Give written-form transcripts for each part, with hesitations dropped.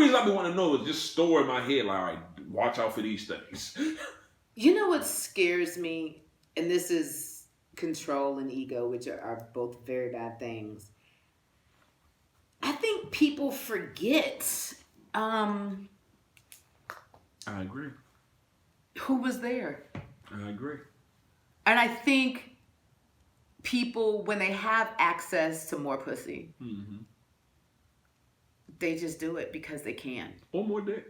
only reason I be wanting to know is just store in my head, like, all right, watch out for these things. You know what scares me? And this is control and ego, which are both very bad things. I think people forget I agree. who was there. I agree. And I think people, when they have access to more pussy, they just do it because they can. Or more dick.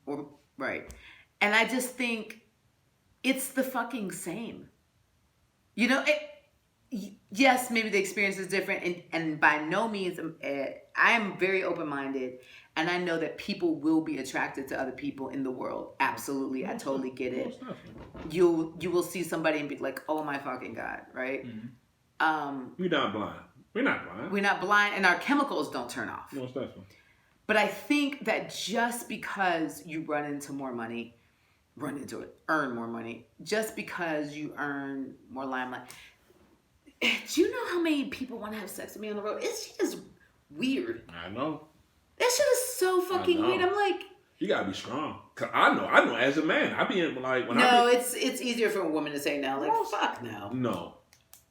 Or right. And I just think it's the fucking same. You know, yes, maybe the experience is different. And by no means, I am very open-minded. And I know that people will be attracted to other people in the world. Absolutely. I totally get it. You will see somebody and be like, oh my fucking God, right? We're not blind. We're not blind. And our chemicals don't turn off. Most definitely. But I think that just because you earn more money, just because you earn more limelight. Do you know how many people want to have sex with me on the road? It's just weird. I know. That shit is so fucking weird. I'm like, you gotta be strong. Cause I know. As a man, I be in like when it's easier for a woman to say no. Like, fuck no. No,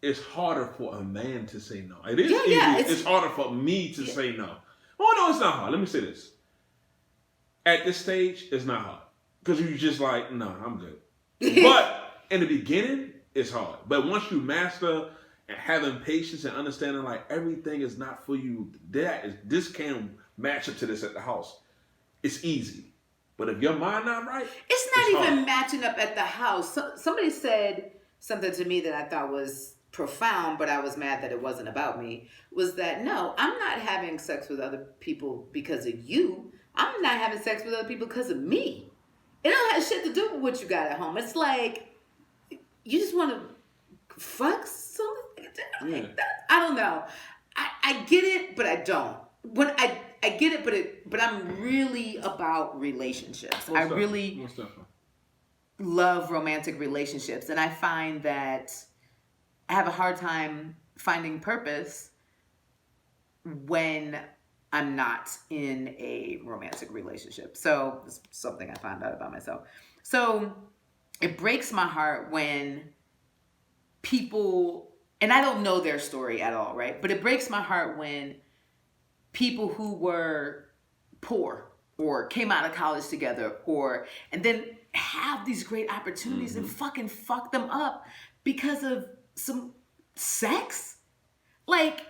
it's harder for a man to say no. It is easy. It's harder for me to say no. Oh no, it's not hard. Let me say this. At this stage, it's not hard because you just like, no, I'm good. But in the beginning, it's hard. But once you master and having patience and understanding, like everything is not for you. This can match up to this at the house. It's easy. But if your mind not right, it's not even matching up at the house. Somebody said something to me that I thought was profound, but I was mad that it wasn't about me. Was that no, I'm not having sex with other people because of you. I'm not having sex with other people because of me. It don't have shit to do with what you got at home. It's like you just want to fuck something. Yeah. I don't know. I get it, but I don't. When I get it, but I'm really about relationships. I really love romantic relationships, and I find that I have a hard time finding purpose when I'm not in a romantic relationship. So it's something I found out about myself. So it breaks my heart when people, and I don't know their story at all, right? But it breaks my heart when people who were poor or came out of college together and then have these great opportunities and fucking fuck them up because of some sex. Like,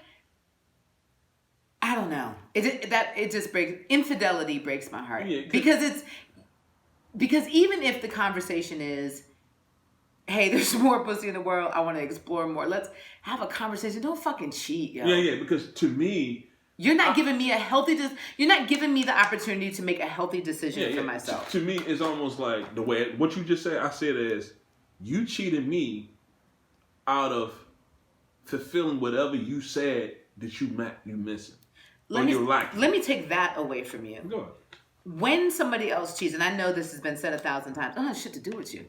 I don't know. It just breaks, infidelity breaks my heart. Yeah, because even if the conversation is, hey, there's more pussy in the world, I want to explore more. Let's have a conversation. Don't fucking cheat, yo. Yeah, because to me, you're not giving me you're not giving me the opportunity to make a healthy decision for myself. To me, it's almost like the way what you just said. I said is, you cheated me out of fulfilling whatever you said that you missing. Let me take that away from you. Go ahead. When somebody else cheats, and I know this has been said 1,000 times, it has shit to do with you.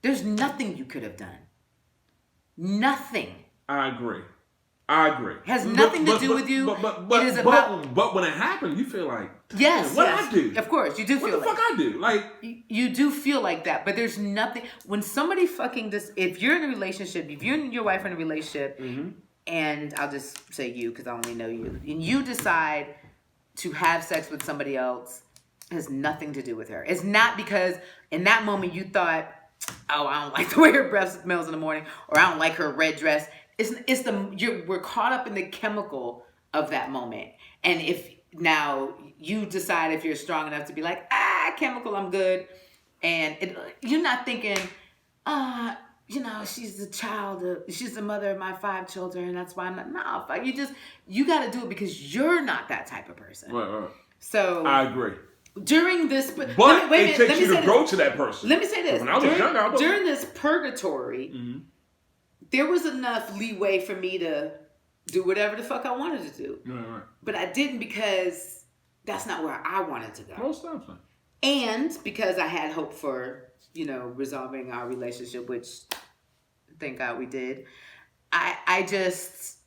There's nothing you could have done. Nothing. I agree. It has nothing to do with you. But when it happened, you feel like, what I do? Of course, you do feel like. What the fuck I do? Like, you do feel like that. But there's nothing. When somebody fucking if you're in a relationship, if you and your wife are in a relationship, and I'll just say you because I only know you, and you decide to have sex with somebody else, it has nothing to do with her. It's not because in that moment you thought, oh, I don't like the way her breath smells in the morning, or I don't like her red dress. We're caught up in the chemical of that moment. And if now you decide if you're strong enough to be like, chemical, I'm good. And you're not thinking, she's the mother of my 5 children. That's why I'm not, no, you got to do it because you're not that type of person. Right. So I agree. During this, but it takes you to grow to that person. Let me say this. When I was younger, during this purgatory, there was enough leeway for me to do whatever the fuck I wanted to do. Right. But I didn't because that's not where I wanted to go. Most definitely. And because I had hope for, resolving our relationship, which thank God we did. I just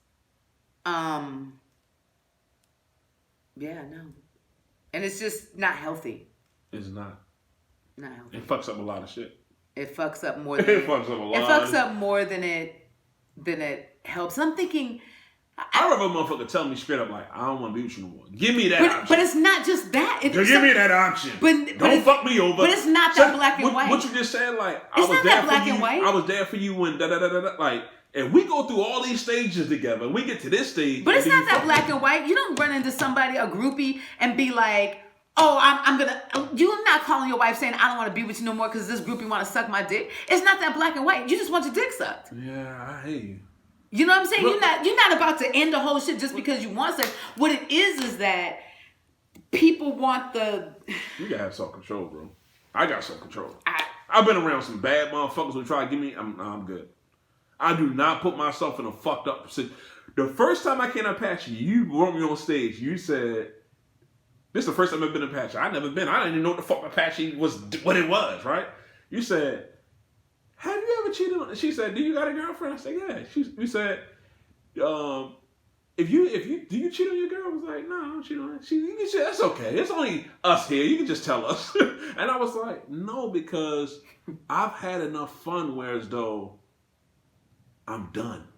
Yeah, no. And it's just not healthy. It's not. Not healthy. It fucks up a lot of shit. It fucks up more than it fucks up a lot. It fucks up more than it helps. I'm thinking. I remember a motherfucker telling me straight up, like, I don't want to be with you no more. Give me that option. But it's not just that. Give me that option. Don't fuck me over. But it's not that black and white. What you just said, like, I was there for you. I was there for you when da-da-da-da-da. Like, and we go through all these stages together, and we get to this stage. But it's not that black and white. You don't run into somebody, a groupie, and be like, oh, you're not calling your wife saying, I don't want to be with you no more because this groupie want to suck my dick. It's not that black and white. You just want your dick sucked. Yeah, I hate you. You know what I'm saying? Look, you're not about to end the whole shit just because you want sex. What it is that people want the... You gotta have self-control, bro. I got self-control. I've been around some bad motherfuckers who try to give me... I'm good. I do not put myself in a fucked up position. The first time I came to Apache, you brought me on stage. You said, this is the first time I've been to Apache. I've never been. I didn't even know what the fuck Apache was, what it was, right? You said... Have you ever cheated on? She said, "Do you got a girlfriend?" I said, "Yeah." You said, do you cheat on your girl?" I was like, "No, I don't cheat on her." You can say, "That's okay. It's only us here. You can just tell us." And I was like, "No, because I've had enough fun. Whereas though, I'm done."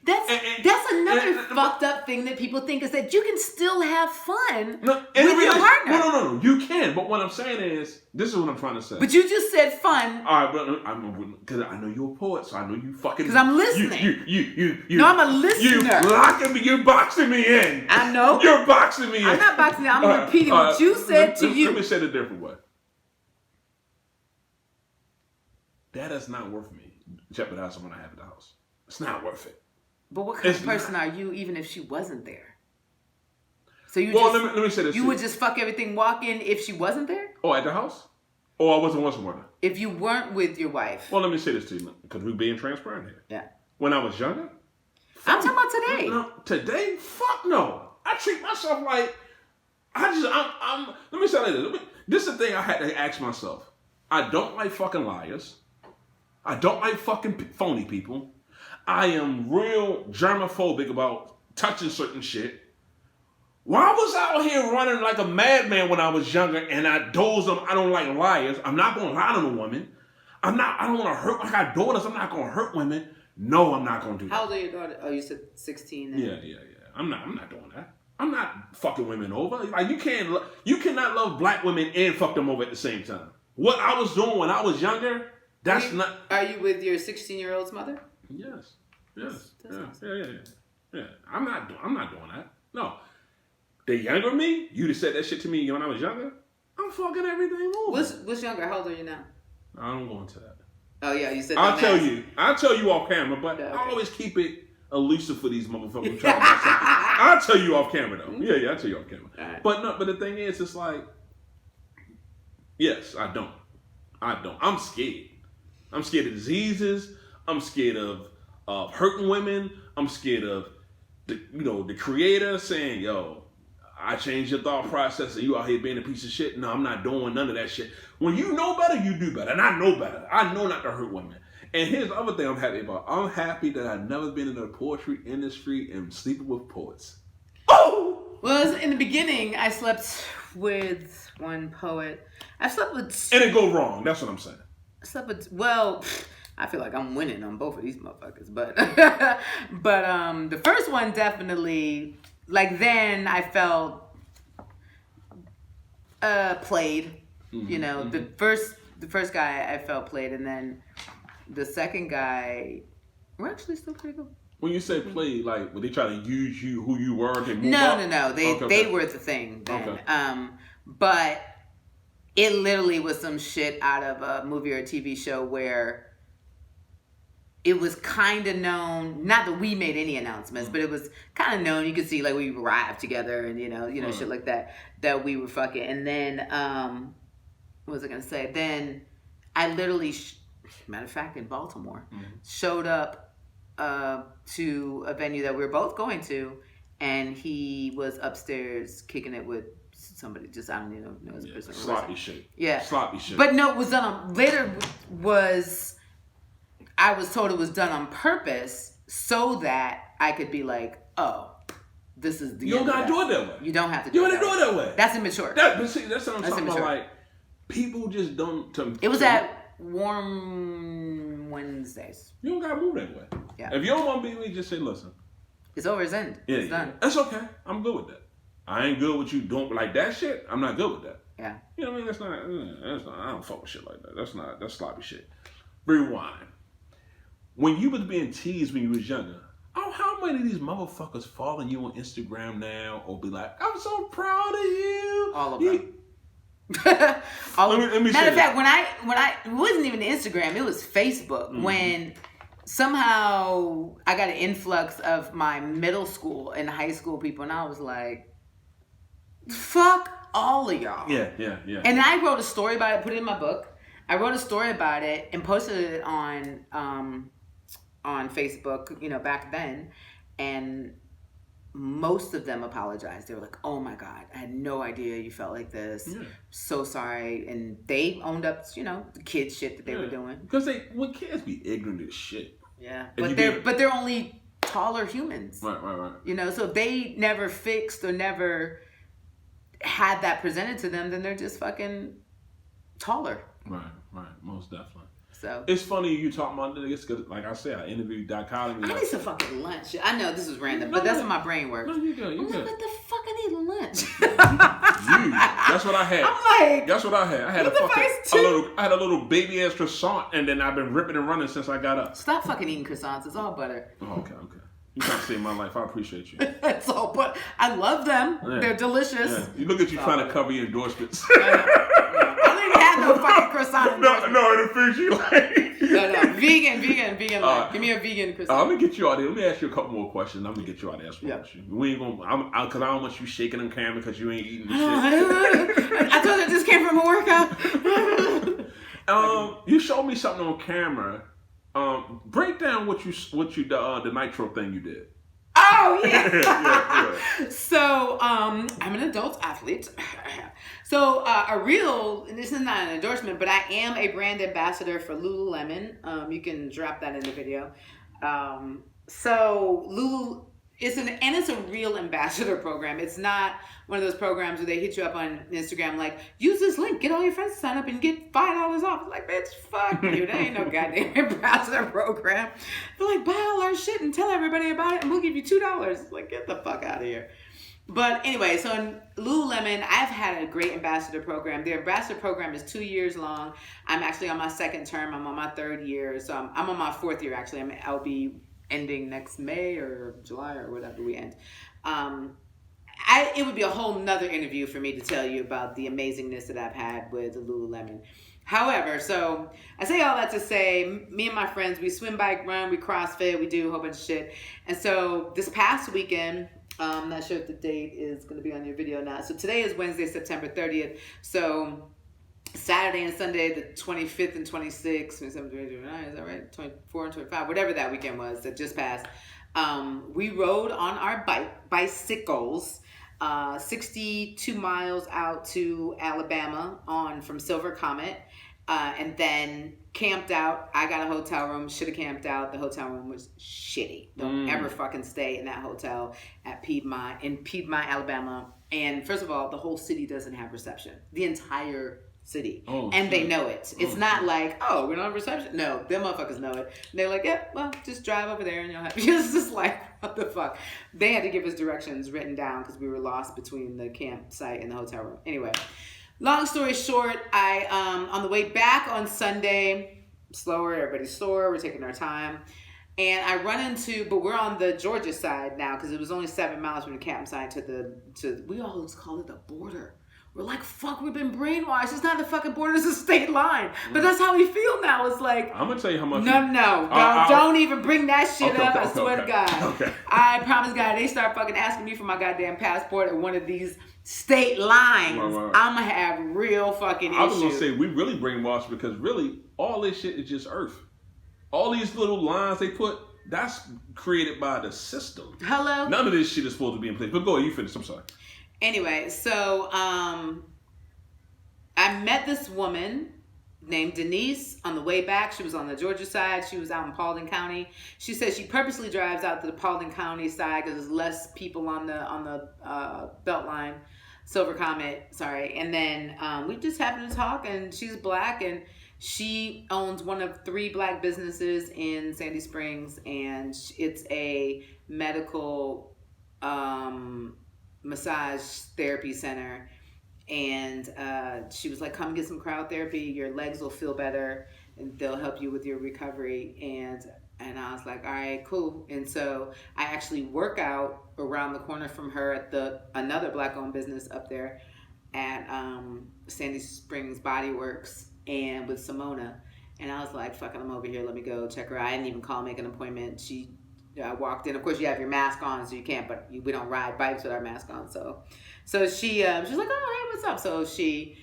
That's another fucked up thing that people think is that you can still have fun with your partner. No. You can. But what I'm saying is, this is what I'm trying to say. But you just said fun. All right, but because I know you're a poet, so I know you fucking. Because I'm listening. You. No, I'm a listener. You locking me. You're boxing me in. I know. You're boxing me in. I'm not boxing you. I'm repeating what you said to you. Let me say it a different way. That is not worth me jeopardizing someone I have at the house. It's not worth it. But what kind of person are you, even if she wasn't there? So you let me say this. You would just fuck everything walking if she wasn't there? Oh, at the house? Oh, I wasn't once with her. If you weren't with your wife. Well, let me say this to you, because we're being transparent here. Yeah. When I was younger. I'm talking about today. No, today? Fuck no. I treat myself like, let me say this. This is the thing I had to ask myself. I don't like fucking liars. I don't like fucking phony people. I am real germophobic about touching certain shit. When I was out here running like a madman when I was younger and I doze them, I don't like liars. I'm not going to lie to a woman. I don't want to hurt. I got daughters. I'm not going to hurt women. No, I'm not going to do that. How old are your daughters? Oh, you said 16 then? Yeah. I'm not doing that. I'm not fucking women over. Like you cannot love black women and fuck them over at the same time. What I was doing when I was younger, that's not. Are you with your 16-year-old's mother? Yes. Yeah. I'm not doing that. No. The younger me, you'd have said that shit to me when I was younger. I'm fucking everything over. What's younger? How old are you now? I don't go into that. Oh yeah, you said. I'll tell you off camera, but okay. I always keep it elusive for these motherfuckers. I'll tell you off camera though. Yeah, I'll tell you off camera. Right. But the thing is, it's like, yes, I don't. I'm scared. I'm scared of diseases. I'm scared of hurting women. I'm scared of the creator saying, yo, I changed your thought process and you out here being a piece of shit. No, I'm not doing none of that shit. When you know better, you do better. And I know better. I know not to hurt women. And here's the other thing I'm happy about. I'm happy that I've never been in the poetry industry and sleeping with poets. Oh! Well, in the beginning, I slept with one poet. I slept with... And it go wrong. That's what I'm saying. I slept with... Well... I feel like I'm winning on both of these motherfuckers, but the first one definitely, like, then I felt played. Mm-hmm. You know, the first guy I felt played, and then the second guy, we're actually still pretty good. When you say played, like, would they try to use you, who you were, to move No. They were the thing then. Okay. But it literally was some shit out of a movie or a TV show where it was kind of known, not that we made any announcements, but it was kind of known. You could see, like, we arrived together and, you know, shit like that we were fucking. And then, what was I going to say? Then I literally, matter of fact, in Baltimore, showed up to a venue that we were both going to, and he was upstairs kicking it with somebody. Just, I don't even know his person. Sloppy shit. Yeah. Sloppy shit. But no, it was done on, later was... I was told it was done on purpose so that I could be like, oh, this is the You don't gotta do it that way. You don't have to do it that way. That's immature. But see, that's what I'm talking about. Like, people just don't. It was at Warm Wednesdays. You don't gotta move that way. Yeah. If you don't want to be with me, just say, listen. It's over, it's end. Yeah, it's done. That's okay. I'm good with that. I ain't good with you doing like that shit. I'm not good with that. Yeah. You know what I mean? That's not. I don't fuck with shit like that. That's sloppy shit. Rewind. When you was being teased when you was younger, how many of these motherfuckers following you on Instagram now or be like, I'm so proud of you? All of them. Let me matter of fact, when I it wasn't even Instagram, it was Facebook. Mm-hmm. When somehow I got an influx of my middle school and high school people, and I was like, fuck all of y'all. Yeah. And I wrote a story about it, put it in my book. I wrote a story about it and posted it on Facebook, back then, and most of them apologized. They were like, oh my God, I had no idea you felt like this. Yeah. So sorry. And they owned up, the kid shit that they were doing. Because when kids be ignorant as shit. Yeah. But they're only taller humans. Right. So if they never fixed or never had that presented to them, then they're just fucking taller. Right. Most definitely. So it's funny you talking about this because, like I said, I interviewed Dichotomy. I need some fucking lunch. I know this is random, but that's what my brain works. No, you good. What the fuck I need lunch? That's what I had. I'm like, that's what I had. I had a little baby ass croissant, and then I've been ripping and running since I got up. Stop fucking eating croissants. It's all butter. Oh, okay. You trying to save my life. I appreciate you. It's all butter. I love them. Yeah. They're delicious. Yeah. You look at you trying to cover your endorsements. No fucking croissant. No, the food you like. No. Vegan life. Give me a vegan croissant. Let me get you out there. Let me ask you a couple more questions. I'm gonna get you out there. We ain't gonna. Because I don't want you shaking them camera because you ain't eating the shit. I told you I just came from a workout. You showed me something on camera. Break down what you the nitro thing you did. Oh yeah. So I'm an adult athlete. So this is not an endorsement, but I am a brand ambassador for Lululemon. You can drop that in the video. So Lulu it's a real ambassador program. It's not one of those programs where they hit you up on Instagram like, use this link, get all your friends to sign up and get $5 off. It's like, bitch, fuck you. There ain't no goddamn ambassador program. They're like, buy all our shit and tell everybody about it and we'll give you $2. It's like, get the fuck out of here. But anyway, so in Lululemon, I've had a great ambassador program. The ambassador program is 2 years long. I'm actually on my second term. I'm on my third year. So I'm on my fourth year, actually. I'll be ending next May or July or whatever we end. It would be a whole nother interview for me to tell you about the amazingness that I've had with Lululemon. However, so I say all that to say, me and my friends, we swim, bike, run, we CrossFit, we do a whole bunch of shit. And so this past weekend, I'm not sure if the date is going to be on your video or not. So today is Wednesday, September 30th. So Saturday and Sunday, the 25th and 26th, 27th, 29, is that right? 24 and 25, whatever that weekend was that just passed. We rode on our bicycles 62 miles out to Alabama from Silver Comet, and then camped out. I got a hotel room, should have camped out. The hotel room was shitty. Don't ever fucking stay in that hotel in Piedmont, Alabama. And first of all, the whole city doesn't have reception. The entire city. They know it. It's not like, we don't have reception. No, them motherfuckers know it. And they're like, yeah, well, just drive over there and you'll have it's just like, what the fuck? They had to give us directions written down because we were lost between the campsite and the hotel room. Anyway, long story short, I on the way back on Sunday, slower, everybody's sore, we're taking our time. And I run into, but we're on the Georgia side now because it was only 7 miles from the campsite to we always call it the border. We're like, fuck, we've been brainwashed. It's not the fucking border, it's a state line. But that's how we feel now. It's like, I'm gonna tell you how much. Don't even bring that shit up. I swear to God. Okay. I promise God, they start fucking asking me for my goddamn passport at one of these state lines. Right. I'm gonna have real fucking issues. I was gonna say we really brainwashed because really all this shit is just Earth. All these little lines they put, that's created by the system. Hello. None of this shit is supposed to be in place. But go ahead, you finish. I'm sorry. Anyway, so I met this woman named Denise. On the way back, she was on the Georgia side. She was out in Paulding County. She said she purposely drives out to the Paulding County side because there's less people on the Beltline. Silver Comet, sorry. And then we just happened to talk, and she's Black, and she owns one of 3 Black businesses in Sandy Springs, and it's a medical massage therapy center. And she was like, come get some crowd therapy. Your legs will feel better, and they'll help you with your recovery. And I was like, all right, cool. And so I actually work out around the corner from her at another Black-owned business up there at Sandy Springs Body Works and with Simona. And I was like, fuck it, I'm over here. Let me go check her out. I didn't even call, make an appointment. I walked in. Of course, you have your mask on, so you can't, but we don't ride bikes with our mask on. So she's like, oh, hey, what's up? So she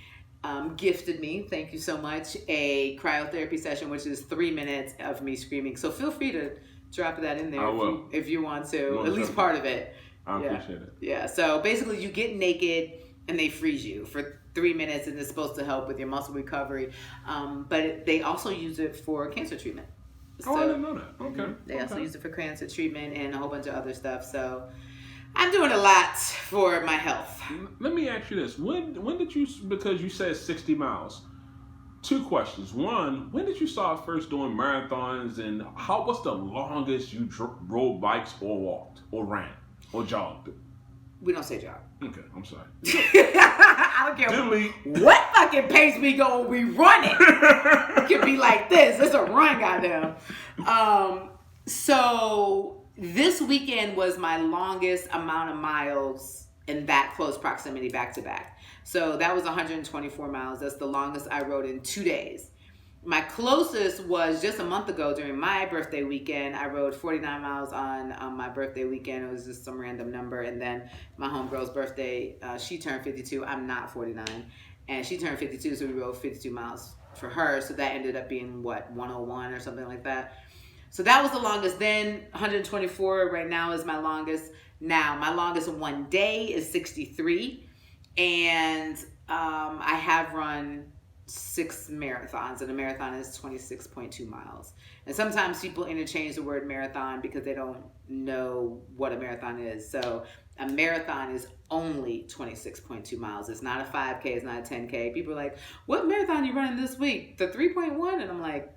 gifted me, thank you so much, a cryotherapy session, which is 3 minutes of me screaming. So feel free to drop that in there if you want to, at least part of it. I appreciate it. Yeah, so basically you get naked and they freeze you for 3 minutes, and it's supposed to help with your muscle recovery. But they also use it for cancer treatment. I didn't know that. Okay. They also use it for cancer treatment and a whole bunch of other stuff. So I'm doing a lot for my health. Let me ask you this. When did you, because you said 60 miles, 2 questions. One, when did you start first doing marathons, and what's the longest you rode bikes or walked or ran or jogged? We don't say jog. Okay, I'm sorry. I don't care what fucking pace we go, we run it. It could be like this. It's a run, goddamn. So this weekend was my longest amount of miles in that close proximity back to back. So that was 124 miles. That's the longest I rode in 2 days. My closest was just a month ago during my birthday weekend. I rode 49 miles on my birthday weekend. It was just some random number. And then my homegirl's birthday, she turned 52. I'm not 49. And she turned 52, so we rode 52 miles for her. So that ended up being, 101 or something like that. So that was the longest. Then 124 right now is my longest. Now, my longest in one day is 63. And I have run 6 marathons, and a marathon is 26.2 miles. And sometimes people interchange the word marathon because they don't know what a marathon is. So a marathon is only 26.2 miles. It's not a 5K, it's not a 10K. People are like, what marathon are you running this week? The 3.1? And I'm like,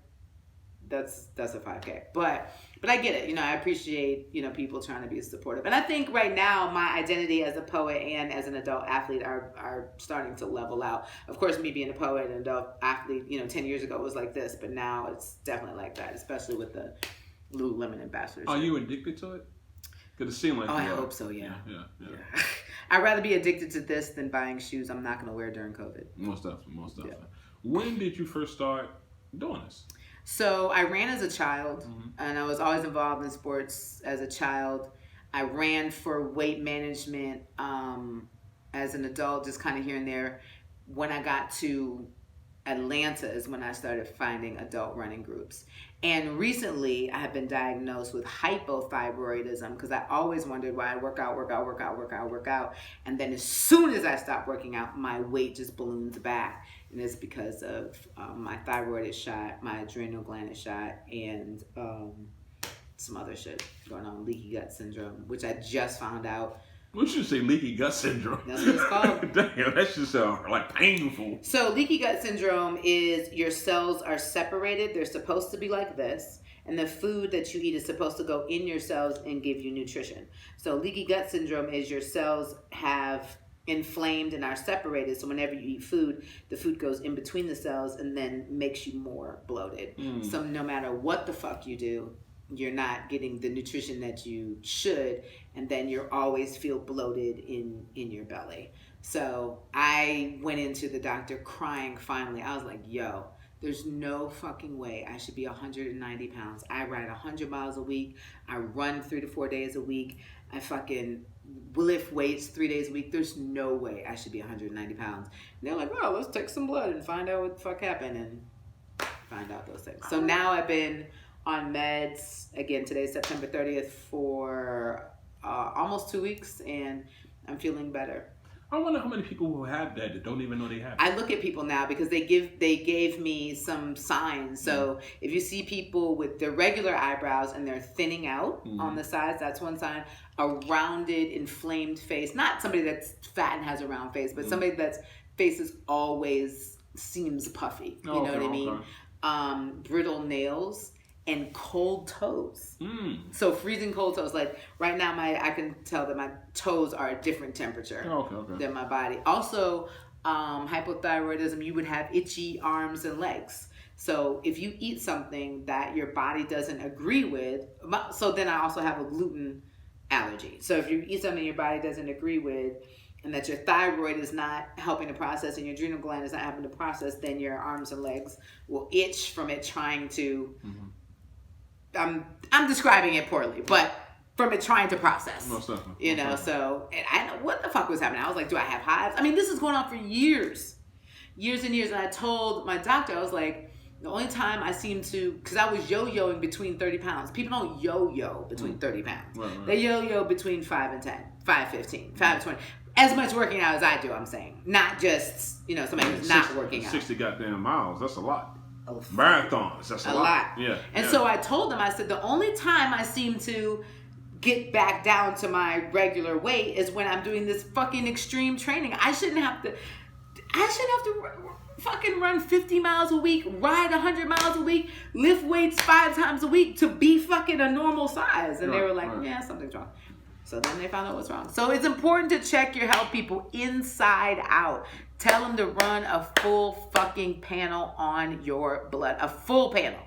that's a 5K. But I get it. I appreciate, people trying to be supportive. And I think right now my identity as a poet and as an adult athlete are starting to level out. Of course, me being a poet and an adult athlete, 10 years ago was like this, but now it's definitely like that, especially with the Lululemon ambassadors. Are you addicted to it? Because it seems like I hope so, yeah. I'd rather be addicted to this than buying shoes I'm not going to wear during COVID. Most definitely. Yeah. When did you first start doing this? So I ran as a child, and I was always involved in sports as a child. I ran for weight management as an adult, just kind of here and there. When I got to Atlanta is when I started finding adult running groups. And recently, I have been diagnosed with hypothyroidism because I always wondered why I work out. And then as soon as I stop working out, my weight just balloons back. And it's because of my thyroid is shot, my adrenal gland is shot, and some other shit going on, leaky gut syndrome, which I just found out. We should say leaky gut syndrome. That's what it's called. Damn, that should sound like painful. So leaky gut syndrome is your cells are separated. They're supposed to be like this. And the food that you eat is supposed to go in your cells and give you nutrition. So leaky gut syndrome is your cells have inflamed and are separated. So whenever you eat food, the food goes in between the cells and then makes you more bloated. So no matter what the fuck you do, you're not getting the nutrition that you should, and then you always feel bloated in your belly. So I went into the doctor crying finally. I was like, yo, there's no fucking way I should be 190 pounds. I ride 100 miles a week. I run 3 to 4 days a week. I fucking lift weights 3 days a week. There's no way I should be 190 pounds. And they're like, well, let's take some blood and find out what the fuck happened and find out those things. So now I've been on meds, again, today's September 30th, for almost 2 weeks, and I'm feeling better. I wonder how many people who have that don't even know they have it. I look at people now because they gave me some signs. So if you see people with their regular eyebrows and they're thinning out on the sides, that's one sign. A rounded, inflamed face. Not somebody that's fat and has a round face, but somebody that's face is always seems puffy. You know what I mean? Brittle nails. And cold toes. So freezing cold toes. Like right now, I can tell that my toes are a different temperature than my body. Also, hypothyroidism, you would have itchy arms and legs. So if you eat something that your body doesn't agree with, so then I also have a gluten allergy. So if you eat something your body doesn't agree with, and that your thyroid is not helping to process and your adrenal gland is not having to process, then your arms and legs will itch from it trying to... I'm describing it poorly, but from it trying to process. Most definitely. You know, so, and I know what the fuck was happening. I was like, do I have hives? I mean, this is going on for years and years. And I told my doctor, I was like, the only time I seem to, because I was yo-yoing between 30 pounds. People don't yo-yo between 30 pounds. Right. They yo-yo between 5 and 10, 5, 15, 5, 20. As much working out as I do, I'm saying. Not just, you know, somebody who's not working out. 60 goddamn miles, that's a lot. Marathons, that's a lot. Yeah. And so I told them, I said, the only time I seem to get back down to my regular weight is when I'm doing this fucking extreme training. I shouldn't have to fucking run 50 miles a week, ride 100 miles a week, lift weights 5 times a week to be fucking a normal size. And they were like, yeah, something's wrong. So then they found out what's wrong. So it's important to check your health, people, inside out. Tell them to run a full fucking panel on your blood. A full panel.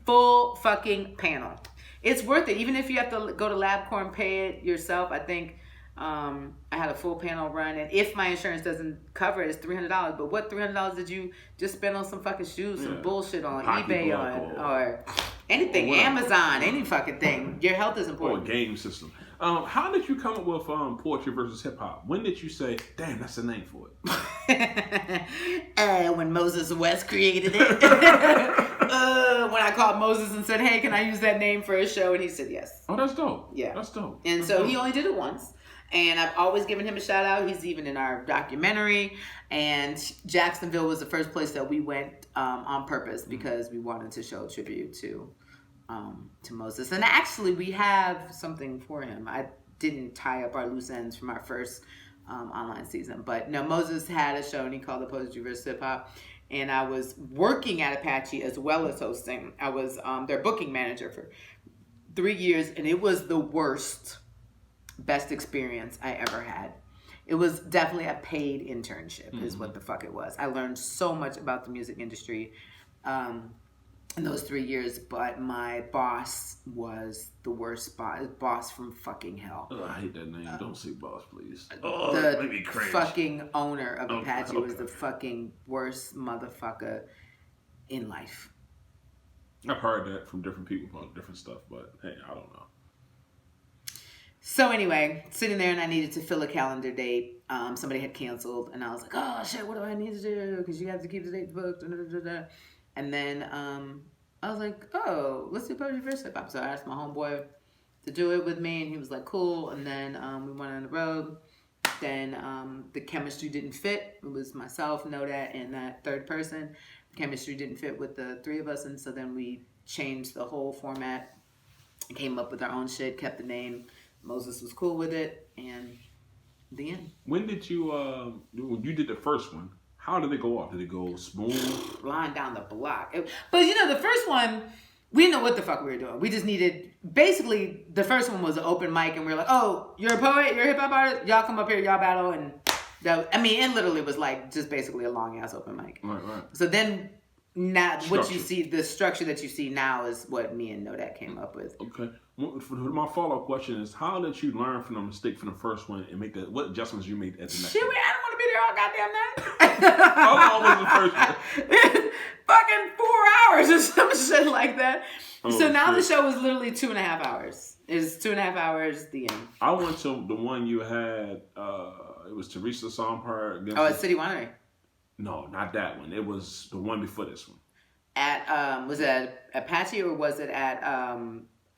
Full fucking panel. It's worth it. Even if you have to go to LabCorp and pay it yourself, I think I had a full panel run. And if my insurance doesn't cover it, it's $300. But what $300 did you just spend on some fucking shoes, some bullshit on eBay or anything, Amazon, any fucking thing? Your health is important. Or a game system. How did you come up with poetry versus hip hop? When did you say, damn, that's the name for it? When Moses West created it. When I called Moses and said, hey, can I use that name for a show? And he said yes. Oh, that's dope. Yeah. That's dope. And so he only did it once. And I've always given him a shout out. He's even in our documentary. And Jacksonville was the first place that we went on purpose because we wanted to show tribute to Moses. And actually, we have something for him. I didn't tie up our loose ends from our first online season. But no, Moses had a show and he called it Poetry vs. Hip Hop. And I was working at Apache as well as hosting. I was their booking manager for 3 years. And it was the best experience I ever had. It was definitely a paid internship is what the fuck it was. I learned so much about the music industry in those 3 years, but my boss was the worst boss from fucking hell. Oh, I hate that name. Don't say boss, please. The fucking owner of Apache was the fucking worst motherfucker in life. I've heard that from different people about different stuff, but hey, I don't know. So anyway, sitting there and I needed to fill a calendar date. Somebody had canceled and I was like, oh shit, what do I need to do? Because you have to keep the dates booked. And then I was like, oh, let's do Poetry vs. Hip Hop. So I asked my homeboy to do it with me and he was like, cool. And then we went on the road. Then the chemistry didn't fit. It was myself, Nodat, and that third person. The chemistry didn't fit with the three of us. And so then we changed the whole format and came up with our own shit, kept the name. Moses was cool with it, and the end. When did you, when you did the first one, how did it go off? Did it go smooth? Flying down the block. But you know, the first one, we didn't know what the fuck we were doing. We just needed, basically, the first one was an open mic, and we were like, oh, you're a poet, you're a hip hop artist, y'all come up here, y'all battle, and it literally was like just basically a long ass open mic. Right. So then, now what you see, the structure that you see now is what me and Nodat came up with. Okay. My follow-up question is, how did you learn from the mistake from the first one and make what adjustments you made at the next one? Shit, I don't want to be there all goddamn night. How long was the first one? Fucking 4 hours or some shit like that. So now the show is literally 2.5 hours. It's 2.5 hours, the end. I went to the one you had, it was Teresa Sompart. At City Winery. No, not that one. It was the one before this one. Was it at Apache or was it at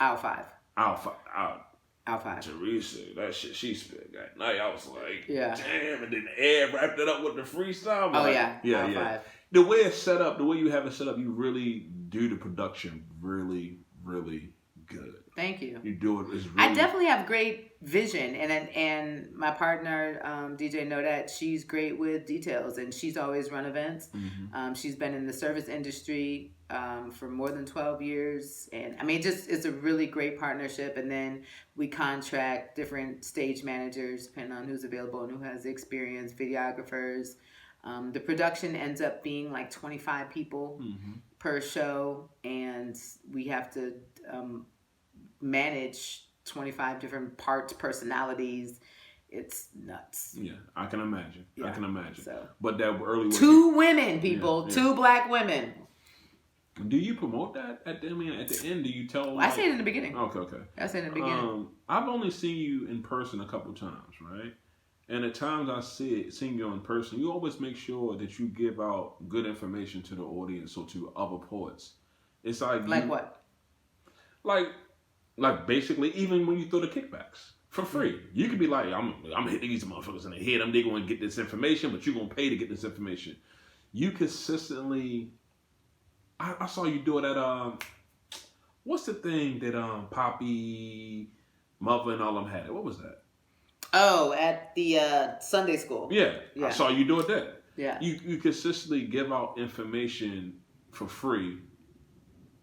Aisle 5? Aisle 5. Out 5. Teresa, that shit she spit that night. I was like, yeah. Damn, and then Ed wrapped it up with the freestyle. Oh, like, yeah. Out 5. The way it's set up, the way you have it set up, you really do the production really, really good. Thank you. You do it. It's really... I definitely have great vision, and my partner DJ Nodat, she's great with details, and she's always run events. Mm-hmm. She's been in the service industry for more than 12 years, and I mean, it's a really great partnership. And then we contract different stage managers depending on who's available and who has the experience, videographers. The production ends up being like 25 people per show, and we have to manage 25 different parts, personalities. It's nuts. Yeah, I can imagine. Yeah, I can imagine. So. But that early... 2 women, people. Yeah. 2 black women. Do you promote that at the end? Do you tell? I say it in the beginning. Okay. I say it in the beginning. I've only seen you in person a couple times, right? And the times I seen you in person, you always make sure that you give out good information to the audience or to other poets. It's like what? Like basically, even when you throw the kickbacks for free, you could be like, I'm hitting these motherfuckers in the head. They're going to get this information, but you're going to pay to get this information. You consistently. I saw you do it at what's the thing that Poppy, Mother, and all them had? What was that? Oh, at the Sunday school. Yeah, I saw you do it there. Yeah, you consistently give out information for free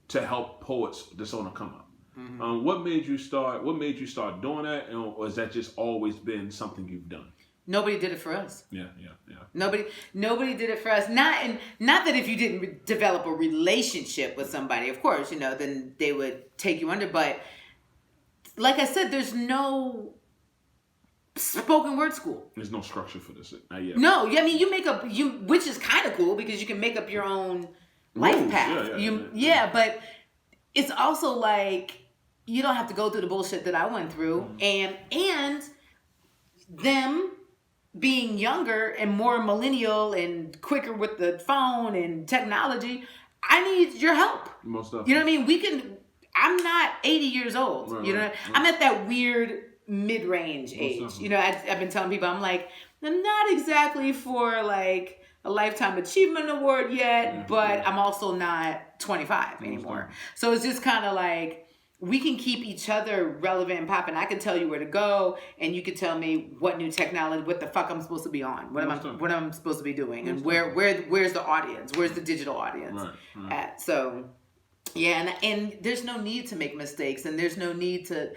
to help poets that's on the come up. Mm-hmm. What made you start doing that, or has that just always been something you've done? Nobody did it for us. Yeah. Nobody did it for us. Not that if you didn't develop a relationship with somebody, of course, then they would take you under. But like I said, there's no spoken word school. There's no structure for this. Not yet. No, I mean which is kind of cool because you can make up your own life path. Yeah, but it's also like you don't have to go through the bullshit that I went through, and them being younger and more millennial and quicker with the phone and technology, I need your help. Most definitely. You know what I mean? I'm not 80 years old. Right, you know, right. I'm at that weird mid-range age. Definitely. I've been telling people, I'm like, I'm not exactly for like a Lifetime Achievement Award yet, but I'm also not 25 anymore. So it's just kind of like, we can keep each other relevant and popping. I can tell you where to go, and you can tell me what new technology, what the fuck I'm supposed to be on, what I'm supposed to be doing, and where's the audience, where's the digital audience at. So, yeah, and there's no need to make mistakes, and there's no need to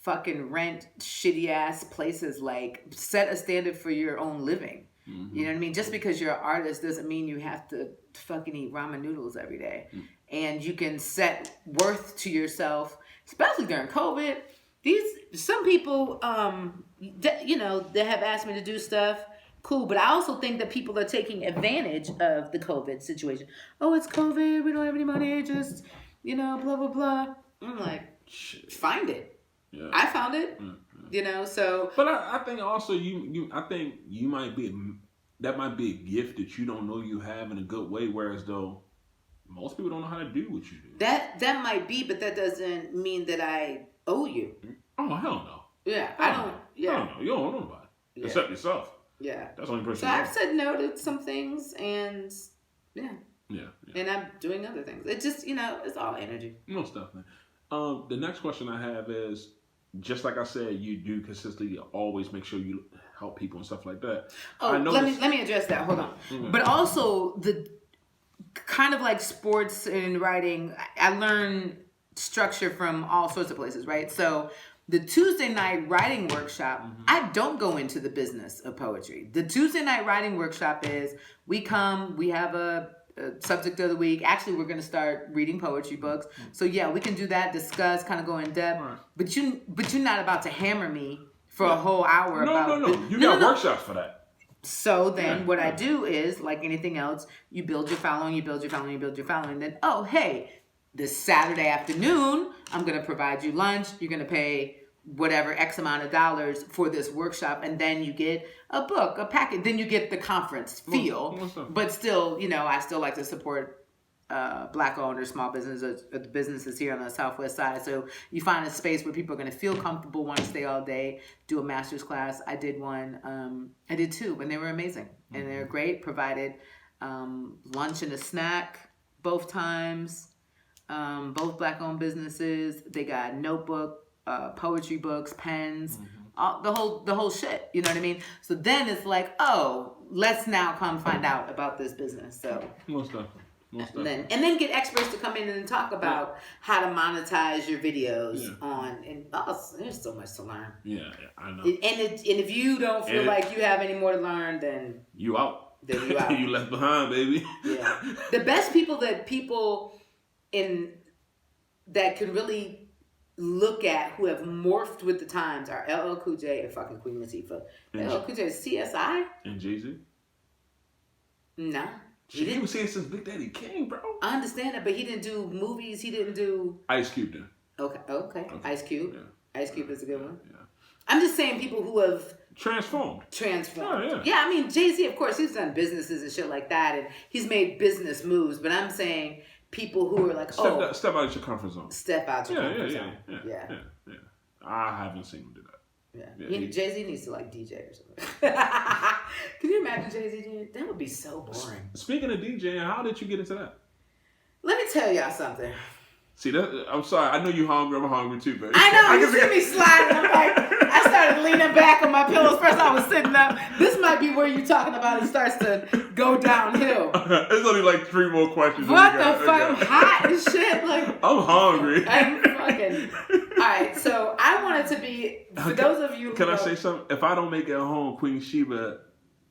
fucking rent shitty ass places. Like, set a standard for your own living. Mm-hmm. You know what I mean? Just because you're an artist doesn't mean you have to fucking eat ramen noodles every day. And you can set worth to yourself, especially during COVID. Some people, they have asked me to do stuff. Cool, but I also think that people are taking advantage of the COVID situation. Oh, it's COVID. We don't have any money. Just, blah, blah, blah. I'm like, find it. Yeah. I found it. So. But I think also I think you might be, that might be a gift that you don't know you have in a good way. Whereas though, most people don't know how to do what you do. That might be, but that doesn't mean that I owe you. Oh, hell no. Yeah, I don't. Yeah, hell no. You don't owe nobody except yourself. Yeah, that's the only person. So I've said no to some things, and yeah, and I'm doing other things. It just it's all energy. Most definitely. The next question I have is, just like I said, you do consistently always make sure you help people and stuff like that. Oh, let me address that. Hold on. Mm-hmm. But also the kind of like sports and writing, I learn structure from all sorts of places, right? So the Tuesday night writing workshop, I don't go into the business of poetry. The Tuesday night writing workshop is, we have a subject of the week. Actually, we're going to start reading poetry books. So yeah, we can do that, discuss, kind of go in depth. Right. But you're not about to hammer me for a whole hour about... No. You got workshops for that. So then what I do is, like anything else, you build your following, and then, oh, hey, this Saturday afternoon, I'm going to provide you lunch. You're going to pay whatever X amount of dollars for this workshop, and then you get a book, a packet. Then you get the conference feel. But still, I still like to support Black-owned or small businesses or the businesses here on the Southwest side. So you find a space where people are going to feel comfortable, want to stay all day, do a master's class. I did one. I did 2, and they were amazing. And they were great. Provided lunch and a snack both times. Both Black-owned businesses. They got notebook, poetry books, pens, the whole shit. You know what I mean? So then it's like, oh, let's now come find out about this business. So most definitely. And then get experts to come in and talk about how to monetize your videos on, and there's so much to learn. Yeah, I know. And if you don't feel like you have any more to learn, then you out. Then you out. You left behind, baby. Yeah. The best people that can really look at who have morphed with the times are LL Cool J and fucking Queen Latifah. LL Cool J is CSI. And Jay-Z? Nah. He was saying since Big Daddy King, bro. I understand that, but he didn't do movies. He didn't do... Ice Cube then. Okay. Ice Cube. Yeah. Ice Cube is a good one. Yeah. I'm just saying people who have... Transformed. Oh, yeah. I mean, Jay-Z, of course, he's done businesses and shit like that, and he's made business moves, but I'm saying people who are like, step out of your comfter zone. Step out your comfort zone. Yeah. I haven't seen him do that. Yeah. Jay-Z needs to like DJ or something. Can you imagine Jay-Z doing? That would be so boring. Speaking of DJing, how did you get into that? Let me tell y'all something. See, I'm sorry. I know you're hungry. I'm hungry too, baby. I know. You see me sliding. I'm like, I started leaning back on my pillows. First I was sitting up. This might be where you're talking about it starts to go downhill. There's only like 3 more questions. What the fuck? I'm hot as shit. Like, I'm hungry. I'm fucking... All right, so I wanted to be, for those of you who Can I say something? If I don't make it home, Queen Sheba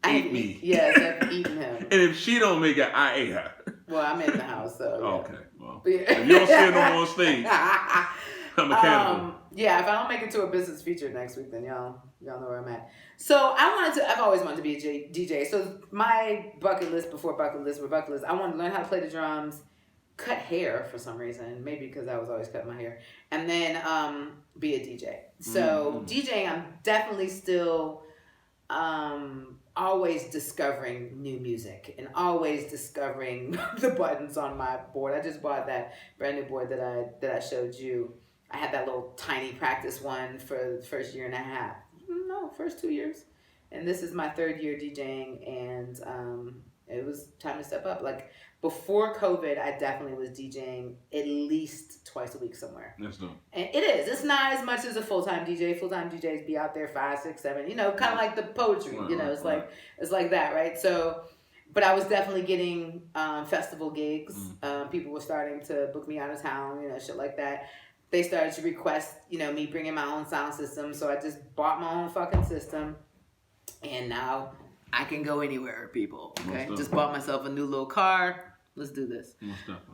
ate me. Yes, I've eaten him. And if she don't make it, I ate her. Well, I'm in the house, so yeah. Okay, well. If you don't see her no more on stage, I'm accountable. Yeah, if I don't make it to a business feature next week, then y'all know where I'm at. So I've always wanted to be a DJ. So my bucket list before bucket list were bucket lists. I wanted to learn how to play the drums, cut hair for some reason, maybe because I was always cutting my hair, and then be a DJ. So DJing, I'm definitely still always discovering new music and always discovering the buttons on my board. I just bought that brand new board that I showed you. I had that little tiny practice one for the first year and a half. No, first 2 years. And this is my 3rd year DJing, and it was time to step up. Like, before COVID, I definitely was DJing at least twice a week somewhere. That's dope. And it is. It's not as much as a full-time DJ. Full-time DJs be out there 5, 6, 7, kind of like the poetry, it's like that, right? So, but I was definitely getting festival gigs. People were starting to book me out of town, shit like that. They started to request, me bringing my own sound system. So I just bought my own fucking system. And now I can go anywhere, people. Okay, just bought myself a new little car. Let's do this.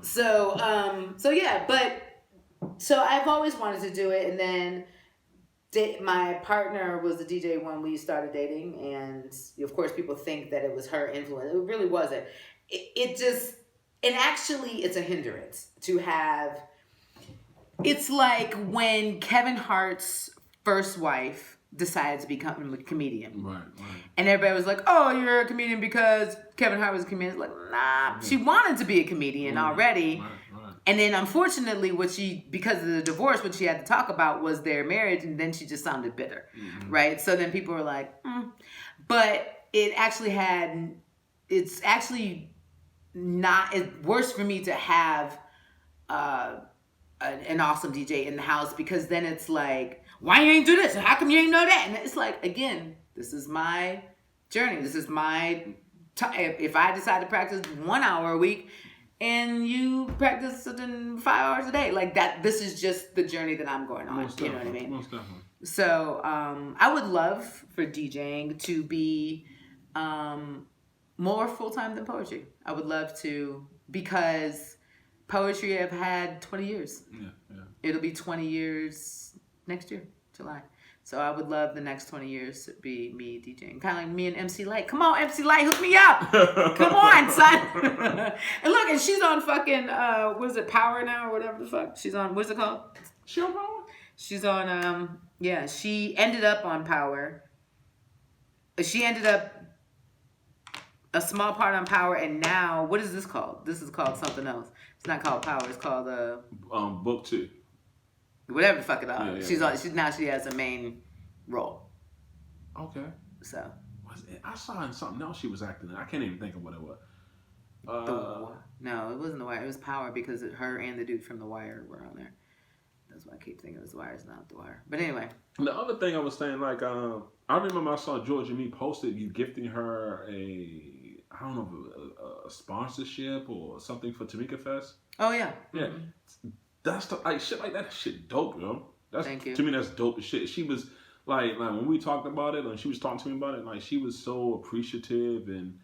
So I've always wanted to do it, and then my partner was the DJ when we started dating, and of course people think that it was her influence. It really wasn't. And actually it's a hindrance to have. It's like when Kevin Hart's first wife decided to become a comedian. Right. And everybody was like, oh, you're a comedian because Kevin Hart was a comedian. It's like, nah, she wanted to be a comedian already. Right. And then unfortunately, because of the divorce, what she had to talk about was their marriage, and then she just sounded bitter. Right? So then people were like, But it's actually it's worse for me to have an awesome DJ in the house, because then it's like, why you ain't do this? And how come you ain't know that? And it's like, again, this is my journey. This is my time. If I decide to practice 1 hour a week and you practice 5 hours a day, like that, this is just the journey that I'm going on. You know what I mean? Most definitely. So I would love for DJing to be more full-time than poetry. I would love to, because poetry I've had 20 years. Yeah. It'll be 20 years next year, July. So I would love the next 20 years to be me DJing. Kind of like me and MC Light. Come on, MC Light, hook me up. Come on, son. And look, and she's on fucking, what is it, Power now or whatever the fuck? She's on, what's it called? She on Power? She's on, she ended up on Power. She ended up a small part on Power, and now what is this called? This is called something else. It's not called Power. It's called Book 2. Whatever the fuck it is. She has a main role. Okay. So. I saw in something else she was acting in. I can't even think of what it was. No, it wasn't The Wire. It was Power because her and the dude from The Wire were on there. That's why I keep thinking it was The Wire. It's not The Wire. But anyway. The other thing I was saying, like, I remember I saw George and me posted you gifting her a sponsorship or something for Tamika Fest. Oh, yeah. Yeah. Mm-hmm. That's shit like that. Shit dope, yo. Thank you. To me, that's dope as shit. She was like when we talked about it, and she was talking to me about it, like she was so appreciative and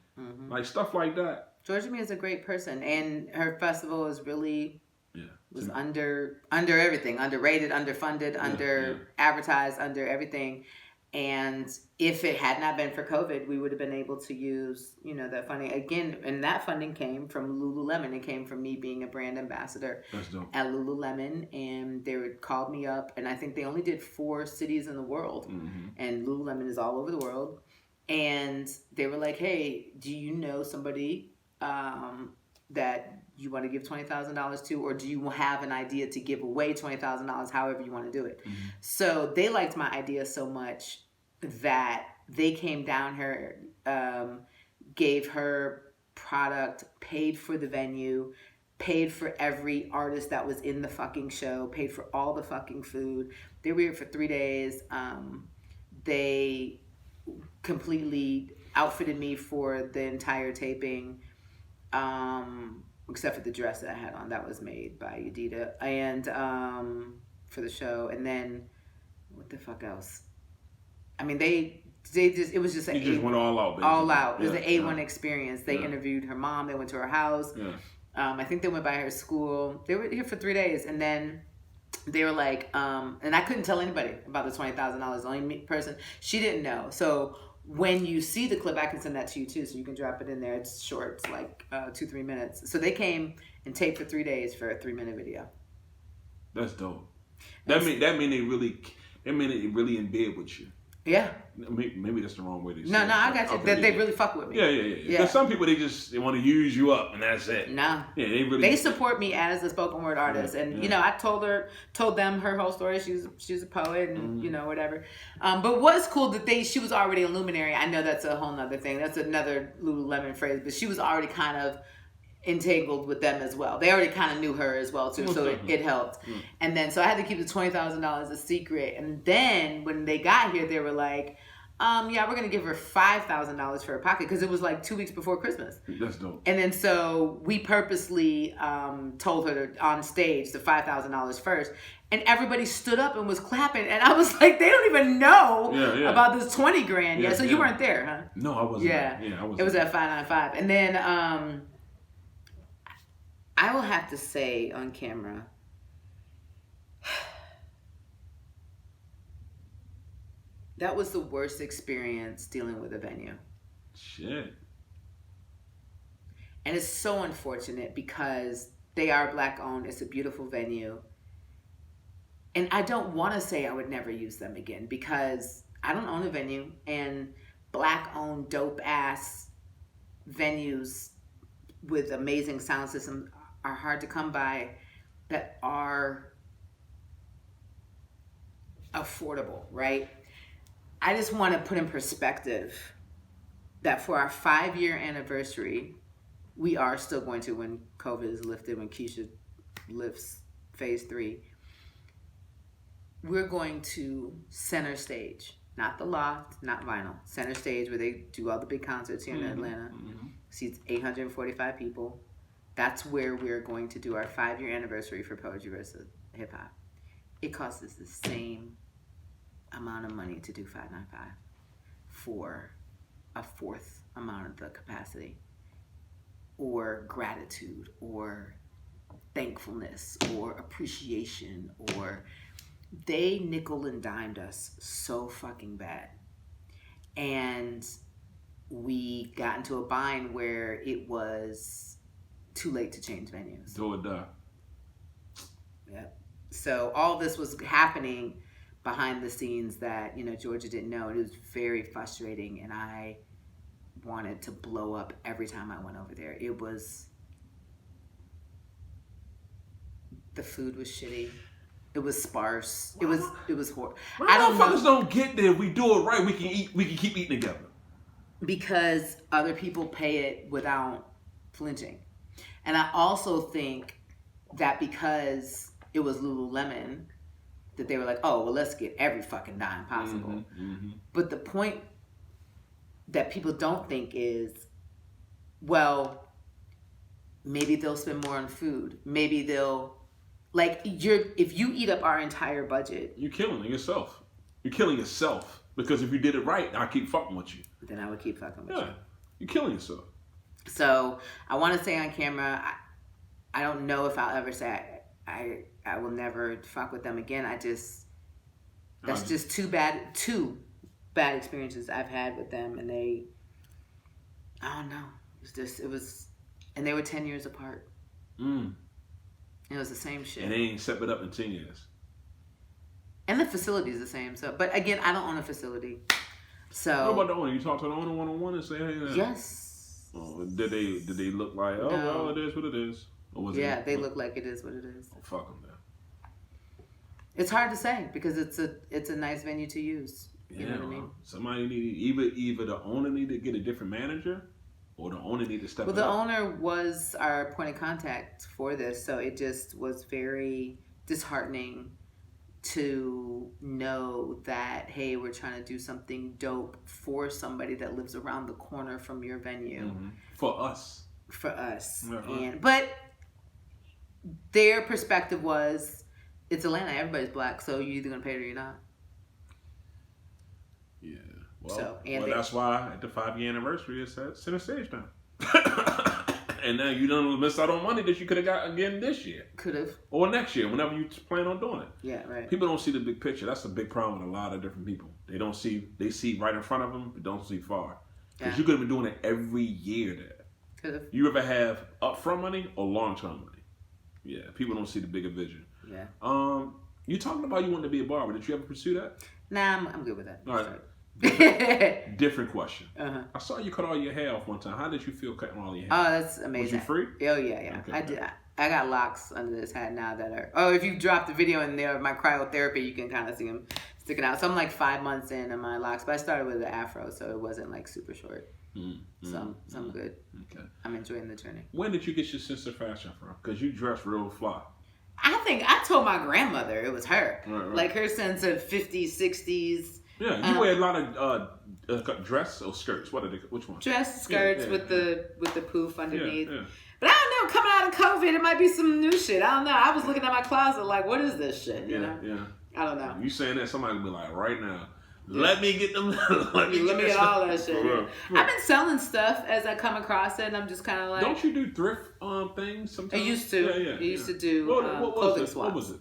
like stuff like that. George and me is a great person, and her festival is really was under everything, underrated, underfunded, advertised, under everything. And if it had not been for COVID, we would have been able to use, that funding again. And that funding came from Lululemon. It came from me being a brand ambassador at Lululemon. And they called me up, and I think they only did 4 cities in the world. Mm-hmm. And Lululemon is all over the world. And they were like, hey, do you know somebody that you want to give $20,000 to, or do you have an idea to give away $20,000, however you want to do it? Mm-hmm. So they liked my idea so much that they came down here, gave her product, paid for the venue, paid for every artist that was in the fucking show, paid for all the fucking food. They were here for 3 days. They completely outfitted me for the entire taping. Except for the dress that I had on, that was made by Yedida, and for the show. And then what the fuck else? I mean, they just, it was just you just went all out. Basically. All out. It was an A1 experience. They interviewed her mom. They went to her house. Yeah. I think they went by her school. They were here for 3 days, and then they were like, and I couldn't tell anybody about the $20,000. The only person, she didn't know. So when you see the clip, I can send that to you too, so you can drop it in there. It's short, it's like 2-3 minutes. So they came and taped for 3 days for a 3-minute video. That's dope. That mean they really in bed with you. Yeah. Maybe that's the wrong way to say it. No, I got you. They really fuck with me. Yeah. Because some people, they want to use you up and that's it. No. Yeah, they support me as a spoken word artist. And, I told them her whole story. She's a poet and, whatever. But what's cool that she was already a luminary. I know that's a whole nother thing. That's another Lululemon phrase. But she was already kind of entangled with them as well. They already kind of knew her as well too, so it helped. And then so I had to keep the $20,000 a secret. And then when they got here, they were like, we're gonna give her $5,000 for her pocket, because it was like 2 weeks before Christmas. That's dope. And then so we purposely told her on stage the $5,000 first. And everybody stood up and was clapping, and I was like, they don't even know about this $20,000 yet. So you weren't there, huh? No, I wasn't. Yeah, I wasn't. It was at 595, and then I will have to say on camera, that was the worst experience dealing with a venue. Shit. And it's so unfortunate because they are Black owned. It's a beautiful venue. And I don't want to say I would never use them again, because I don't own a venue, and Black owned dope ass venues with amazing sound systems are hard to come by that are affordable, right? I just want to put in perspective that for our 5-year anniversary, we are still going to, when COVID is lifted, when Keisha lifts phase 3, we're going to center stage, not the Loft, not Vinyl, center stage where they do all the big concerts here in Atlanta. Seats 845 people. That's where we're going to do our 5-year anniversary for Poetry versus Hip Hop. It costs us the same amount of money to do 595 for a fourth amount of the capacity, or gratitude, or thankfulness, or appreciation, or they nickel and dimed us so fucking bad. And we got into a bind where it was too late to change venues. Do or die. Yep. So all this was happening behind the scenes that, Georgia didn't know. It was very frustrating, and I wanted to blow up every time I went over there. It was, the food was shitty. It was sparse. It was horrible. I don't know. Motherfuckers don't get there. If we do it right, we can keep eating together. Because other people pay it without flinching. And I also think that because it was Lululemon, that they were like, oh, well, let's get every fucking dime possible. Mm-hmm, mm-hmm. But the point that people don't think is, well, maybe they'll spend more on food. Maybe they'll, like, if you eat up our entire budget, you're killing yourself. You're killing yourself. Because if you did it right, I keep fucking with you. Then I would keep fucking with you. Yeah, you're killing yourself. So I want to say on camera, I don't know if I'll ever say I will never fuck with them again. That's just two bad experiences I've had with them, and I don't know. And they were 10 years apart. It was the same shit. And they ain't set it up in 10 years. And the facility is the same. So, but again, I don't own a facility. So what about the owner? You talk to the owner one-on-one and say, hey, yes. Oh, did they look like, oh, no. Well, it is what it is? Or was they look like it is what it is. Oh, fuck them then. It's hard to say because it's a nice venue to use. You know what I mean? Somebody need either the owner need to get a different manager, or the owner need to step. Well, the owner was our point of contact for this, so it just was very disheartening to know that, hey, we're trying to do something dope for somebody that lives around the corner from your venue. Mm-hmm. For us. Uh-huh. But their perspective was, it's Atlanta, everybody's black, so you're either going to pay it or you're not. Yeah. Well, that's why at the 5-year anniversary, it's at Center Stage now. And now you done missed out on money that you could have got again this year. Could have. Or next year, whenever you plan on doing it. Yeah, right. People don't see the big picture. That's a big problem with a lot of different people. They see right in front of them, but don't see far. Because you could have been doing it every year there. Could have. You ever have upfront money or long-term money? Yeah, people don't see the bigger vision. Yeah. You talking about you wanted to be a barber. Did you ever pursue that? Nah, I'm good with that. All right. Different question. Uh-huh. I saw you cut all your hair off one time. How did you feel cutting all your hair? Oh, that's amazing. Was you free? Oh, yeah. Okay, I did. I got locks under this hat now that are... Oh, if you drop the video in there of my cryotherapy, you can kind of see them sticking out. So I'm like 5 months in on my locks, but I started with an afro, so it wasn't like super short. So I'm good. Okay. I'm enjoying the journey. When did you get your sense of fashion from? Because you dress real fly. I told my grandmother it was her. Right. Like her sense of 50s, 60s. Yeah, you wear a lot of dress or skirts. Which one? Dress, skirts with the poof underneath. Yeah. But I don't know, coming out of COVID, it might be some new shit. I don't know. I was looking at my closet like, what is this shit? You know? Yeah. I don't know. You saying that, somebody will be like, right now, let me get them. let me get all that shit. Yeah. I've been selling stuff as I come across it, and I'm just kind of like. Don't you do thrift things sometimes? I used to. I used to do clothing swaps. What was it?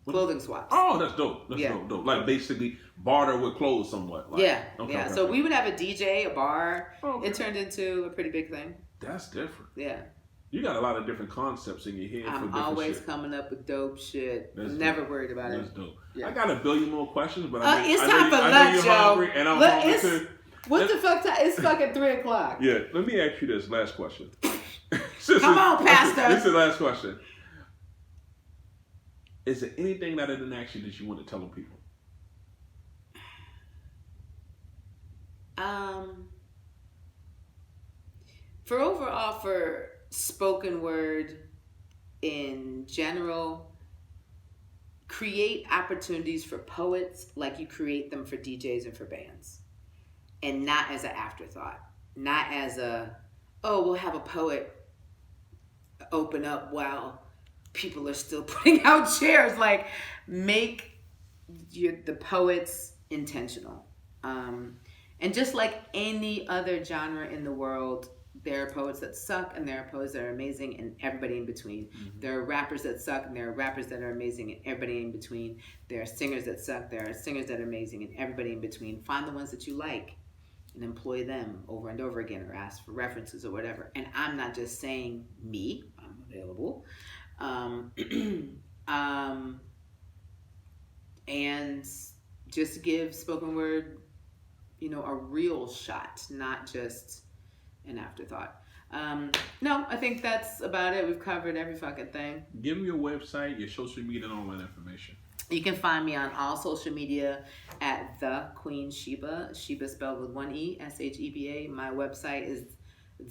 Clothing swaps. Oh, that's dope. That's dope. Like basically barter with clothes somewhat. Like, Okay. So we would have a DJ, a bar. It turned into a pretty big thing. That's different. Yeah. You got a lot of different concepts in your head for different always shit. Coming up with dope shit. That's I'm never dope. worried about it. That's dope. Yeah. I got a billion more questions, but it's time for lunch, you're hungry, and I'm hungry too. What the fuck time? It's fucking 3:00. Yeah, let me ask you this last question. Come on, Pastor. This is the last question. Is there anything that I didn't ask you that you want to tell them people? For spoken word in general, create opportunities for poets like you create them for DJs and for bands. And not as an afterthought. Not as we'll have a poet open up while people are still putting out chairs. Like, make the poets intentional. And just like any other genre in the world, there are poets that suck and there are poets that are amazing and everybody in between. Mm-hmm. There are rappers that suck and there are rappers that are amazing and everybody in between. There are singers that suck, there are singers that are amazing and everybody in between. Find the ones that you like and employ them over and over again or ask for references or whatever. And I'm not just saying me, I'm available. And just give spoken word, a real shot, not just an afterthought. No, I think that's about it. We've covered every fucking thing. Give me your website, your social media, and online information. You can find me on all social media at The Queen Sheba. Sheba spelled with one E, Sheba. My website is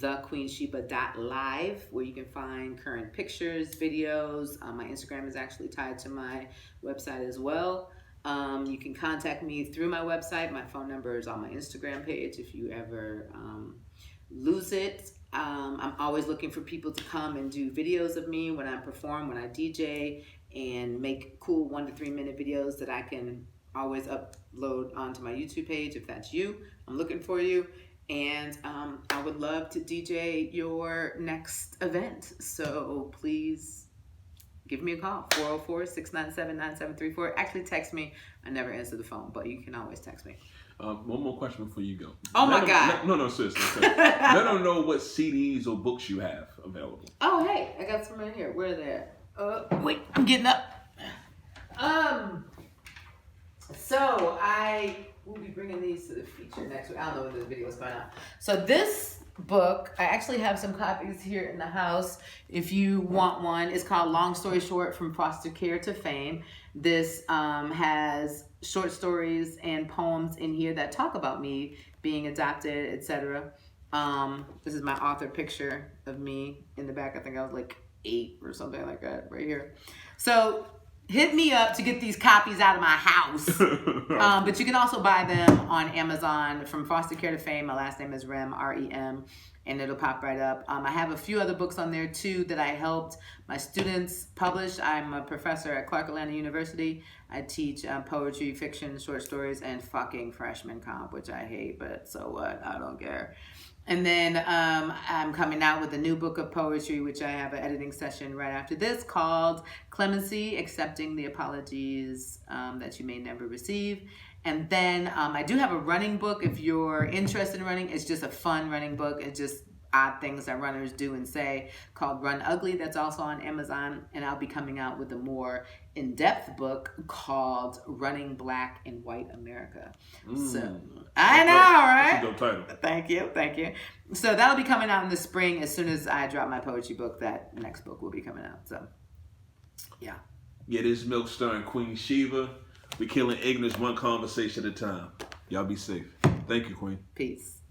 thequeensheba.live, where you can find current pictures, videos. My Instagram is actually tied to my website as well. You can contact me through my website. My phone number is on my Instagram page if you ever lose it. I'm always looking for people to come and do videos of me when I perform, when I DJ, and make cool 1 to 3 minute videos that I can always upload onto my YouTube page. If that's you, I'm looking for you. And I would love to DJ your next event. So please give me a call, 404-697-9734. Actually, text me. I never answer the phone, but you can always text me. One more question before you go. Oh, my God. No, sis. Let them know what CDs or books you have available. Oh, hey, I got some right here. Where are they at? Wait, I'm getting up. So I will be bringing these to the feature next week. I don't know when this video is going out. So this book, I actually have some copies here in the house. If you want one, it's called Long Story Short, From Foster Care to Fame. This has short stories and poems in here that talk about me being adopted, etc. This is my author picture of me in the back. I think I was like 8 or something like that right here. So hit me up to get these copies out of my house. But you can also buy them on Amazon, From Foster Care to Fame. My last name is Rem, R-E-M, and it'll pop right up. I have a few other books on there too that I helped my students publish. I'm a professor at Clark Atlanta University. I teach poetry, fiction, short stories, and fucking freshman comp, which I hate, but so what? I don't care. And then I'm coming out with a new book of poetry, which I have an editing session right after this, called Clemency, Accepting the Apologies That You May Never Receive. And then I do have a running book. If you're interested in running, it's just a fun running book. It's just odd things that runners do and say, called Run Ugly. That's also on Amazon. And I'll be coming out with a more in-depth book called Running Black in White America. So I know, right? That's a good title. Thank you. So that'll be coming out in the spring. As soon as I drop my poetry book, that next book will be coming out. So, yeah. Yeah, this Milk starring Queen Sheba. We killing ignorance one conversation at a time. Y'all be safe. Thank you, Queen. Peace.